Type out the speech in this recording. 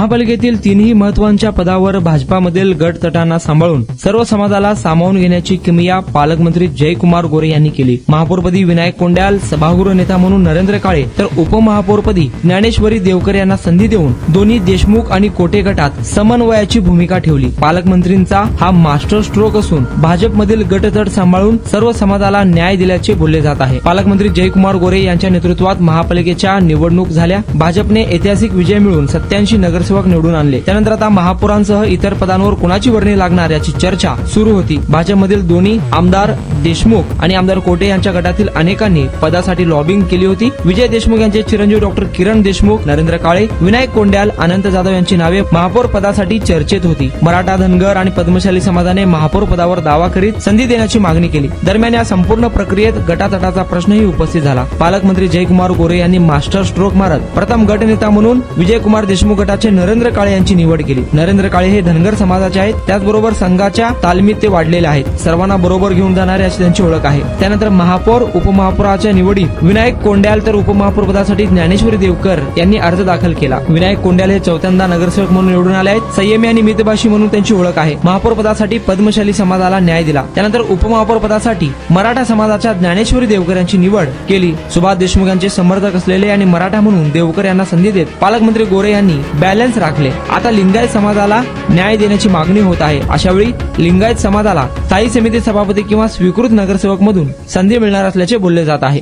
महापालिकेतील तीनही महत्वाच्या पदावर भाजपामधील गट तटांना सांभाळून सर्व समाजाला सामावून घेण्याची किमया पालकमंत्री जयकुमार गोरे यांनी केली। महापौरपदी विनायक कोंड्याल, सभागृह नेता म्हणून नरेंद्र काळे तर उपमहापौरपदी ज्ञानेश्वरी देवकर यांना संधी देऊन दोन्ही देशमुख आणि कोटे गटात समन्वयाची भूमिका ठेवली। पालकमंत्रींचा हा मास्टर स्ट्रोक असून भाजपमधील गटतट सांभाळून सर्व समाजाला न्याय दिल्याचे बोलले जात आहे। पालकमंत्री जयकुमार गोरे यांच्या नेतृत्वात महापालिकेच्या निवडणूक झाल्या। भाजपने ऐतिहासिक विजय मिळवून 87 नगरसेवक निवडून आणले। त्यानंतर आता महापौरांसह इतर पदांवर कुणाची वर्णी लागणार याची चर्चा सुरू होती। भाजपमधील दोन्ही आमदार देशमुख आणि आमदार कोटे यांच्या गटातील अनेकांनी पदासाठी लॉबिंग केली होती। विजय देशमुख यांचे चिरंजीव डॉक्टर किरण देशमुख, नरेंद्र काळे, विनायक कोंड्याल, अनंत जाधव यांची नावे महापौर पदासाठी चर्चेत होती। मराठा, धनगर आणि पद्मशाली समाजाने महापौर पदावर दावा करीत संधी देण्याची मागणी केली। दरम्यान या संपूर्ण प्रक्रियेत गटातटाचा प्रश्नही उपस्थित झाला। पालकमंत्री जयकुमार गोरे यांनी मास्टर स्ट्रोक मारत प्रथम गटनेता म्हणून विजयकुमार देशमुख गटाचे नरेंद्र काळे यांची निवड केली। नरेंद्र काळे हे धनगर समाजाचे आहेत, त्याचबरोबर संघाच्या तालमीत ते वाढलेले आहेत। सर्वांना बरोबर घेऊन जाणारे अशी त्यांची ओळख आहे। त्यानंतर महापौर उपमहापौराच्या निवडीत विनायक कोंड्याल तर उपमहापौर पदासाठी ज्ञानेश्वरी देवकर यांनी अर्ज दाखल केला। विनायक कोंड्याल हे चौथ्यांदा नगरसेवक म्हणून निवडून आले आहेत। संयमी आणि मितभाषी म्हणून त्यांची ओळख आहे। महापौर पदासाठी पद्मशाली समाजाला न्याय दिला। त्यानंतर उपमहापौर पदासाठी मराठा समाजाच्या ज्ञानेश्वरी देवकर यांची निवड केली। सुभाष देशमुख यांचे समर्थक असलेले आणि मराठा म्हणून देवकर यांना संधी देत पालकमंत्री गोरे यांनी बॅलन्स राखले। आता लिंगायत समाजाला न्याय देण्याची मागणी होत आहे। अशावेळी लिंगायत समाजाला स्थायी समिती सभापती किंवा स्वीकृत नगरसेवक मधून संधी मिळणार असल्याचे बोलले जात आहे।